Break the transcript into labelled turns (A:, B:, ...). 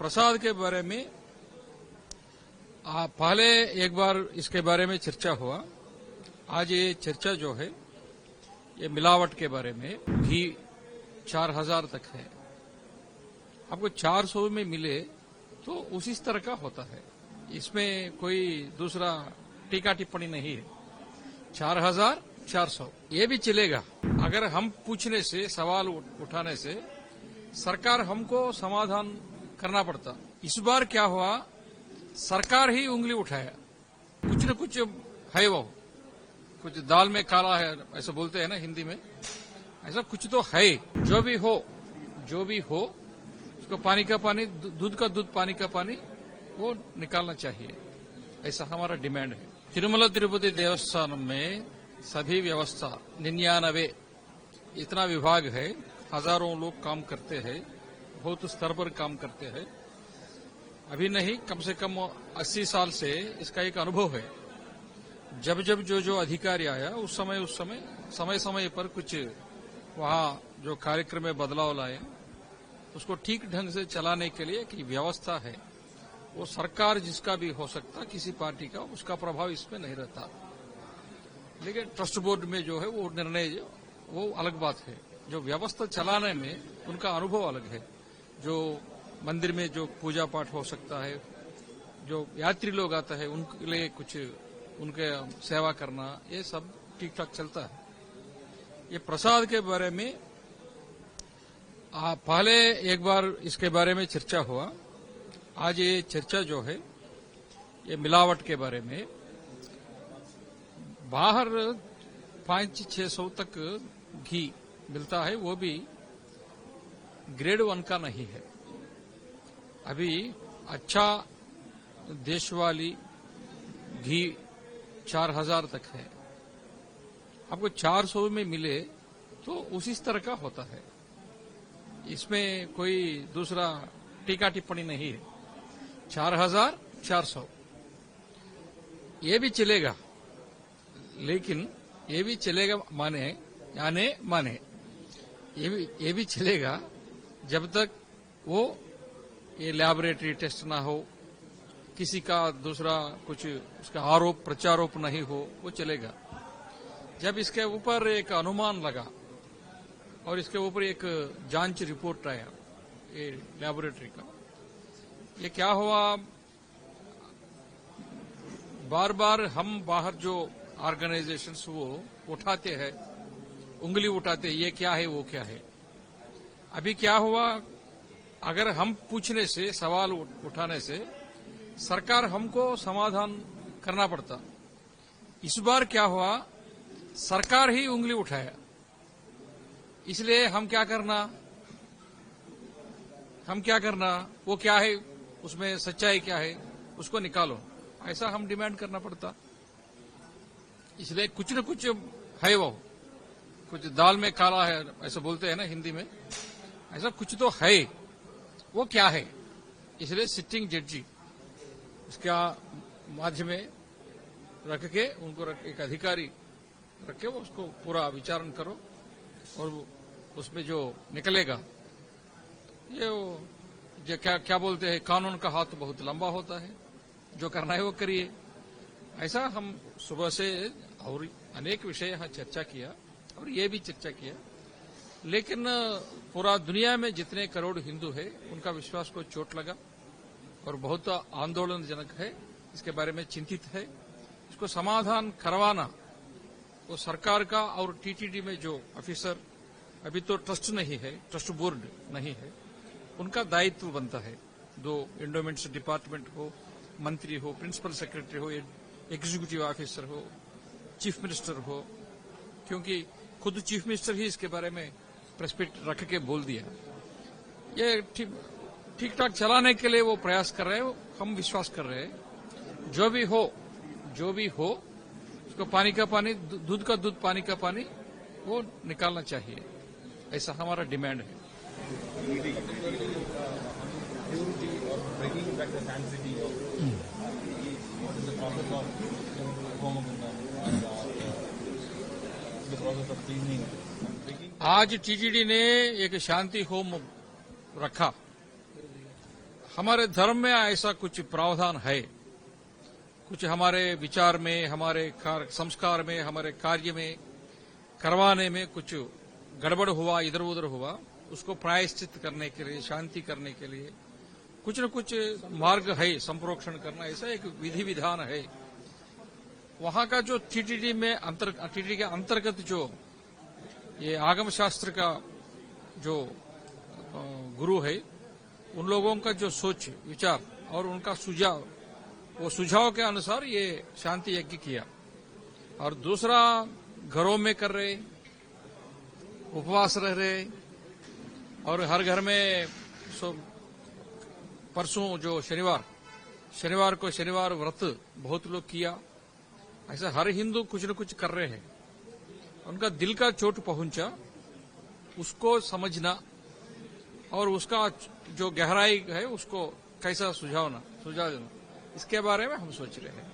A: प्रसाद के बारे में पहले एक बार इसके बारे में चर्चा हुआ। आज ये चर्चा जो है ये मिलावट के बारे में। घी 4000 तक है, आपको 400 में मिले तो उसी तरह का होता है, इसमें कोई दूसरा टीका टिप्पणी नहीं है। 4400 ये भी चलेगा अगर हम पूछने से, सवाल उठाने से सरकार हमको समाधान करना पड़ता। इस बार क्या हुआ, सरकार ही उंगली उठाया। कुछ न कुछ है, वो कुछ दाल में काला है ऐसा बोलते हैं ना हिंदी में, ऐसा कुछ तो है। जो भी हो उसको पानी का पानी, दूध का दूध, पानी का पानी वो निकालना चाहिए, ऐसा हमारा डिमांड है। तिरुमला तिरुपति देवस्थानम में सभी व्यवस्था 99 इतना विभाग है, हजारों लोग काम करते हैं, बहुत स्तर पर काम करते हैं। अभी नहीं, कम से कम 80 साल से इसका एक अनुभव है। जब जब जो अधिकारी आया उस समय पर कुछ वहां जो कार्यक्रम में बदलाव लाए, उसको ठीक ढंग से चलाने के लिए की व्यवस्था है। वो सरकार जिसका भी हो सकता, किसी पार्टी का, उसका प्रभाव इसमें नहीं रहता। लेकिन ट्रस्ट बोर्ड में जो है वो निर्णय, वो अलग बात है। जो व्यवस्था चलाने में उनका अनुभव अलग है। जो मंदिर में जो पूजा पाठ हो सकता है, जो यात्री लोग आता है उनके लिए कुछ उनके सेवा करना, ये सब ठीक ठाक चलता है। ये प्रसाद के बारे में पहले एक बार इसके बारे में चर्चा हुआ। आज ये चर्चा जो है ये मिलावट के बारे में। बाहर 500-600 तक घी मिलता है, वो भी ग्रेड 1 का नहीं है। अभी अच्छा देशवाली घी 4000 तक है, आपको 400 में मिले तो उसी तरह का होता है, इसमें कोई दूसरा टीका टिप्पणी नहीं है। 4400 ये भी चलेगा, लेकिन ये भी चलेगा माने ये भी चलेगा जब तक वो ये लैबोरेटरी टेस्ट ना हो, किसी का दूसरा कुछ उसका आरोप प्रत्यारोप नहीं हो, वो चलेगा। जब इसके ऊपर एक अनुमान लगा और इसके ऊपर एक जांच रिपोर्ट आया ये लैबोरेटरी का, ये क्या हुआ, बार बार हम बाहर जो ऑर्गेनाइजेशंस वो उठाते हैं, उंगली उठाते हैं, ये क्या है वो क्या है। अभी क्या हुआ, अगर हम पूछने से, सवाल उठाने से सरकार हमको समाधान करना पड़ता। इस बार क्या हुआ, सरकार ही उंगली उठाया। इसलिए हम क्या करना, वो क्या है, उसमें सच्चाई क्या है, उसको निकालो, ऐसा हम डिमांड करना पड़ता। इसलिए कुछ न कुछ है, वो कुछ दाल में काला है ऐसा बोलते हैं ना हिंदी में, ऐसा कुछ तो है, वो क्या है। इसलिए सिटिंग जड्जी इसका माध्यम में रख के, उनको एक अधिकारी रख के वो उसको पूरा विचारण करो, और उसमें जो निकलेगा, ये क्या बोलते हैं, कानून का हाथ बहुत लंबा होता है, जो करना है वो करिए। ऐसा हम सुबह से और अनेक विषय यहाँ चर्चा किया, और ये भी चर्चा किया। लेकिन पूरा दुनिया में जितने करोड़ हिंदू है उनका विश्वास को चोट लगा और बहुत आंदोलनजनक है, इसके बारे में चिंतित है। इसको समाधान करवाना वो सरकार का, और टीटीडी में जो ऑफिसर, अभी तो ट्रस्ट नहीं है, ट्रस्ट बोर्ड नहीं है, उनका दायित्व बनता है। दो एंडोमेंट्स डिपार्टमेंट हो, मंत्री हो, प्रिंसिपल सेक्रेटरी हो, एग्जीक्यूटिव ऑफिसर हो, चीफ मिनिस्टर हो, क्योंकि खुद चीफ मिनिस्टर ही इसके बारे में प्रेस मीट रख के बोल दिया। ये ठीक ठाक चलाने के लिए वो प्रयास कर रहे हैं, हम विश्वास कर रहे हैं। जो भी हो उसको पानी का पानी, दूध का दूध, पानी का पानी वो निकालना चाहिए, ऐसा हमारा डिमांड है। आज टीटीडी ने एक शांति होम रखा, हमारे धर्म में ऐसा कुछ प्रावधान है, कुछ हमारे विचार में, हमारे संस्कार में, हमारे कार्य में करवाने में कुछ गड़बड़ हुआ, इधर उधर हुआ, उसको प्रायश्चित करने के लिए, शांति करने के लिए कुछ न कुछ मार्ग है, संप्रोक्षण करना, ऐसा एक विधि विधान है। वहां का जो टीटीडी के अंतर्गत जो ये आगम शास्त्र का जो गुरु है, उन लोगों का जो सोच विचार और उनका सुझाव, वो सुझाव के अनुसार ये शांति यज्ञ किया। और दूसरा, घरों में कर रहे, उपवास रह रहे, और हर घर में परसों जो शनिवार को शनिवार व्रत बहुत लोग किया। ऐसा हर हिंदू कुछ न कुछ कर रहे हैं। उनका दिल का चोट पहुंचा, उसको समझना और उसका जो गहराई है उसको कैसा सुझाव देना, इसके बारे में हम सोच रहे हैं।